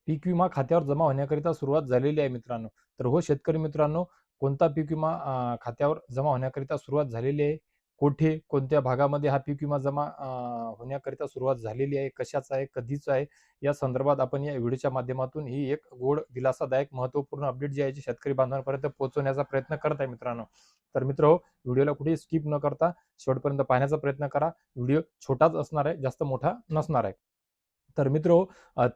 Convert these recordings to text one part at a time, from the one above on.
पीक विमा खात्यावर जमा होण्याकरिता सुरुवात झालेली आहे मित्रांनो. तर हो शेतकरी मित्रांनो, कोणता पीक विमा खात्यावर जमा होण्याकरिता सुरुवात झालेली आहे, कोठे, कोणत्या भागामध्ये हा पीक विमा जमा होण्याकरिता सुरुवात झालेली आहे, कशाचा आहे, कधीचा आहे, या संदर्भात आपण या व्हिडिओच्या माध्यमातून ही एक गोड, दिलासादायक, महत्त्वपूर्ण अपडेट जी आहे जी शेतकरी बांधवांपर्यंत पोहोचवण्याचा प्रयत्न करत आहे मित्रांनो. तर मित्र व्हिडिओला कुठेही स्किप न करता शेवटपर्यंत पाहण्याचा प्रयत्न करा. व्हिडिओ छोटाच असणार आहे, जास्त मोठा नसणार आहे. तर मित्र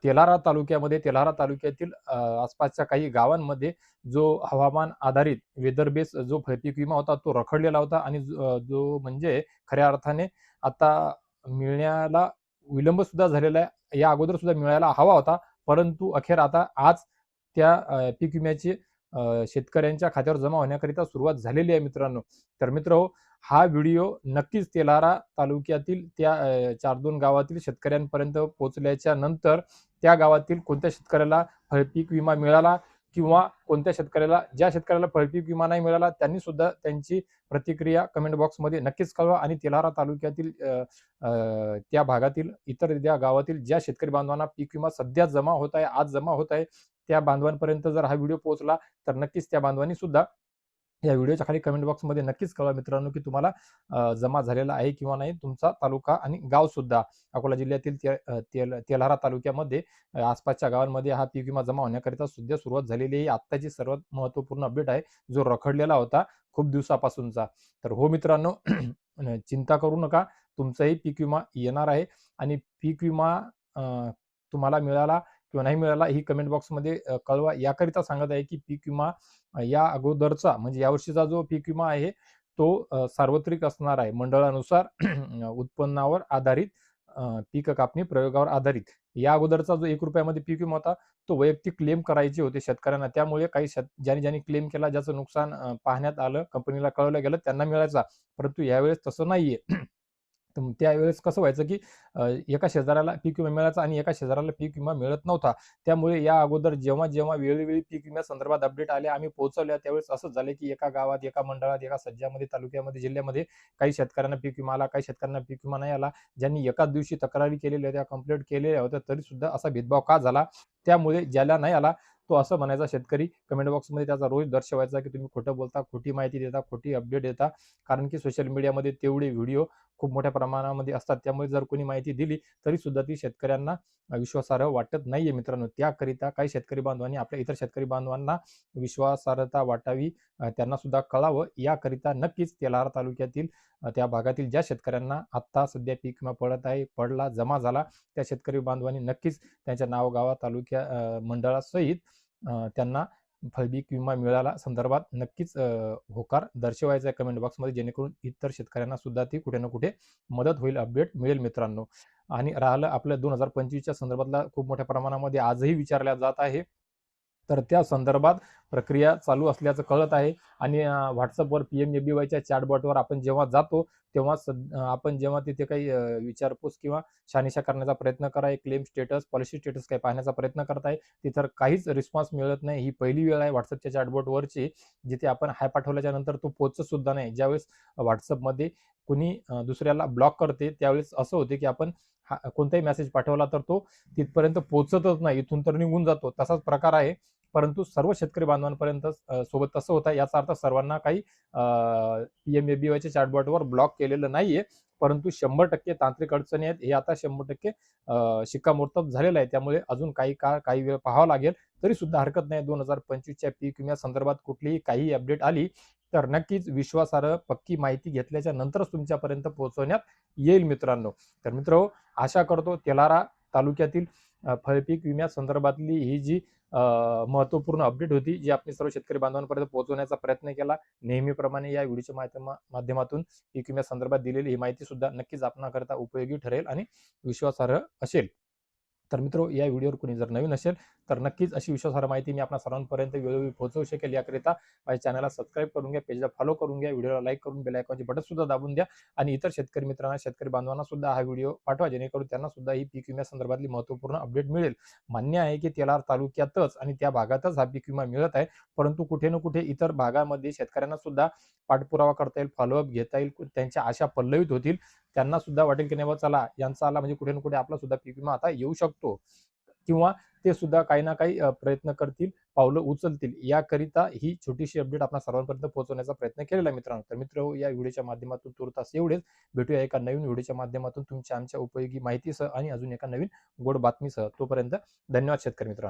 तेल्हारा तालुक्यामध्ये तेल्हारा तालुक्यातील आसपासच्या काही गावांमध्ये जो हवामान आधारित वेदर बेस जो पीक विमा होता तो रखडलेला होता आणि जो म्हणजे खऱ्या अर्थाने आता मिळण्याला विलंब सुद्धा झालेला आहे. या अगोदर सुद्धा मिळायला हवा होता, परंतु अखेर आता आज त्या पीक विम्याची शेतकऱ्यांच्या खात्यावर जमा होण्याकरिता सुरुवात झालेली आहे मित्रांनो. तर मित्र हा व्हिडिओ नक्कीच तेल्हारा तालुक्यातील त्या 4-2 गावातील शेतकऱ्यांपर्यंत पोहोचल्याच्या नंतर त्या गावातील कोणत्या शेतकऱ्याला फळपीक विमा मिळाला किंवा कोणत्या शेतकऱ्याला ज्या शेतकऱ्याला फळपीक विमा नाही मिळाला त्यांनी सुद्धा त्यांची प्रतिक्रिया कमेंट बॉक्समध्ये नक्कीच कळवा आणि तेल्हारा तालुक्यातील त्या भागातील इतर त्या गावातील ज्या शेतकरी बांधवांना पीक विमा सध्या जमा होत आहे, आज जमा होत आहे, त्या बांधवांपर्यंत जर हा व्हिडिओ पोहोचला तर नक्कीच त्या बांधवांनी सुद्धा या व्हिडिओच्या खाली कमेंट बॉक्समध्ये नक्कीच कळवा मित्रांनो की तुम्हाला जमा झालेला आहे किंवा नाही तुमचा तालुका आणि गाव सुद्धा अकोला जिल्ह्यातील तेल्हारा तालुक्यामध्ये आसपासच्या गावांमध्ये हा पीक विमा जमा होण्याकरिता सुद्धा सुरुवात झालेली आहे. आत्ताची सर्वात महत्त्वपूर्ण अपडेट आहे जो रखडलेला होता खूप दिवसापासूनचा. तर हो मित्रांनो चिंता करू नका, तुमचाही पीक विमा येणार आहे आणि पीक विमा तुम्हाला मिळाला किंवा नाही मिळाला ही कमेंट बॉक्समध्ये कळवा. याकरिता सांगत आहे की पीक विमा या अगोदरचा म्हणजे यावर्षीचा जो पीक विमा आहे तो सार्वत्रिक असणार आहे. मंडळानुसार उत्पन्नावर आधारित पीक कापणी प्रयोगावर आधारित. या अगोदरचा जो ₹1 पीक विमा होता तो वैयक्तिक क्लेम करायचे होते शेतकऱ्यांना. त्यामुळे काही ज्यांनी क्लेम केला ज्याचं नुकसान पाहण्यात आलं, कंपनीला कळवलं गेलं त्यांना मिळायचा. परंतु यावेळेस तसं नाहीये. तर त्यावेळेस कसं व्हायचं की एका शेजाऱ्याला पीक विमा मिळायचा आणि एका शेजाऱ्याला पीक विमा मिळत नव्हता. त्यामुळे या अगोदर जेव्हा वेळोवेळी पीक विम्यासंदर्भात अपडेट आले आम्ही पोहोचवल्या त्यावेळेस असंच झालं की एका गावात, एका मंडळात, एका सज्जामध्ये, तालुक्यामध्ये, जिल्ह्यामध्ये काही शेतकऱ्यांना पीक विमा आला, काही शेतकऱ्यांना पीक विमा नाही आला. ज्यांनी एकाच दिवशी तक्रारी केलेल्या होत्या, कंप्लेंट केलेल्या होत्या, तरी सुद्धा असा भेदभाव का झाला? त्यामुळे ज्याला नाही आला तो असं म्हणायचा शेतकरी कमेंट बॉक्समध्ये त्याचा रोष दर्शवायचा की तुम्ही खोटं बोलता, खोटी माहिती देता, खोटी अपडेट देता. कारण की सोशल मीडियामध्ये तेवढे व्हिडिओ खूप मोठ्या प्रमाणामध्ये असतात. त्यामुळे जर कोणी माहिती दिली तरी सुद्धा ती शेतकऱ्यांना विश्वासार्ह वाटत नाहीये मित्रांनो. त्याकरिता काही शेतकरी बांधवांनी आपल्या इतर शेतकरी बांधवांना विश्वासार्हता वाटावी, त्यांना सुद्धा कळावं याकरिता नक्कीच तेल्हारा तालुक्यातील त्या भागातील ज्या शेतकऱ्यांना आत्ता सध्या पीक विमा पडला, जमा झाला त्या शेतकरी बांधवांनी नक्कीच त्यांच्या नाव, गावा, तालुक्या, मंडळासहित त्यांना फळपीक विमा मिळाला संदर्भात नक्कीच होकार दर्शवायचा आहे कमेंट बॉक्समध्ये, जेणेकरून इतर शेतकऱ्यांना सुद्धा ती कुठे ना कुठे मदत होईल, अपडेट मिळेल मित्रांनो. आणि राहिलं आपल्या 2025च्या संदर्भातला खूप मोठ्या प्रमाणामध्ये आजही विचारल्या जात आहे. तर त्या संदर्भात प्रक्रिया चालू असल्याचं कळत आहे आणि WhatsAppवर PMABYच्या चॅटबॉटवर आपण जेव्हा जातो तेव्हा आपण जेव्हा तिथे काही विचारपूस किंवा शहानिशा करण्याचा प्रयत्न करा, क्लेम स्टेटस, पॉलिसी स्टेटस काही पाहण्याचा प्रयत्न करताय, तिथं काहीच रिस्पॉन्स मिळत नाही. ही पहिली वेळ आहे WhatsAppच्या चॅटबॉटवरची जिथे आपण हाय पाठवल्याच्या नंतर तो पोहोचत सुद्धा नाही. ज्यावेळेस WhatsAppमध्ये कुणी दुसऱ्याला ब्लॉक करते त्यावेळेस असं होते की आपण कोणताही मेसेज पाठवला तर तो तिथपर्यंत पोहोचतच नाही, इथून तर निघून जातो. तसाच प्रकार आहे. परंतु सर्व शेतकरी बांधवांपर्यंत सोबत तसं होतं. याचा अर्थ सर्वांना काही PMABYच्या चॅटबॉटवर ब्लॉक केलेलं नाहीये. परंतु 100% तांत्रिक अडचणी आहेत. हे आता 100% शिक्कामोर्तब झालेलं आहे. त्यामुळे अजून काही काळ, काही वेळ पाहावं लागेल. तरी सुद्धा हरकत नाही. 2025च्या पीक विम्यासंदर्भात कुठलीही काही अपडेट आली तर नक्कीच विश्वासार्ह पक्की माहिती घेतल्याच्या नंतरच तुमच्यापर्यंत पोहोचवण्यात येईल मित्रांनो. तर मित्र आशा करतो तेल्हारा तालुक्यातील फळपीक विम्यासंदर्भातली ही जी महत्त्वपूर्ण अपडेट होती जी आपण सर्व शेतकरी बांधवांपर्यंत पोहोचवण्याचा प्रयत्न केला. नेहमीप्रमाणे या व्हिडिओच्या माध्यमातून पीक विम्यासंदर्भात दिलेली ही माहिती सुद्धा नक्कीच आपणाकरता उपयोगी ठरेल आणि विश्वासार्ह असेल. तर मित्र या व्हिडिओवर कोणी जर नवीन असेल तर नक्कीच अशी विश्वासार्ह माहिती मी आपल्या सर्वांपर्यंत वेळोवेळी पोहोचवू शकेल. याकरिता माझ्या चॅनलला सबस्क्राईब करून घ्या, पेजला फॉलो करून घ्या, व्हिडिओला लाईक करून बेल आयकॉनचे बटन सुद्धा दाबून द्या आणि इतर शेतकरी मित्रांना, शेतकरी बांधवांना सुद्धा हा व्हिडिओ पाठवा, जेणेकरून त्यांना सुद्धा ही पीक विम्यासंदर्भातली महत्त्वपूर्ण अपडेट मिळेल. मान्य आहे की तेल्हार तालुक्यातच आणि त्या भागातच हा पीक विमा मिळत आहे, परंतु कुठे ना कुठे इतर भागामध्ये शेतकऱ्यांना सुद्धा पाठपुरावा करता येईल, फॉलोअप घेता येईल, त्यांच्या आशा पल्लवित होतील. त्यांना सुद्धा वाटेल की नाही चला यांचा आला म्हणजे कुठे ना कुठे आपला सुद्धा पीक विमा आता येऊ शकतो किंवा ते सुद्धा काही ना काही प्रयत्न करतील, पावलं उचलतील. याकरिता ही छोटीशी अपडेट आपल्या सर्वांपर्यंत पोहोचवण्याचा प्रयत्न केलेला आहे मित्रांनो. तर मित्र या व्हिडिओच्या माध्यमातून तूर्तास एवढेच. भेटूया एका नवीन व्हिडिओच्या माध्यमातून तुमच्या आमच्या उपयोगी माहितीसह आणि अजून एका नवीन गोड बातमीसह. तोपर्यंत धन्यवाद शेतकरी मित्रांनो.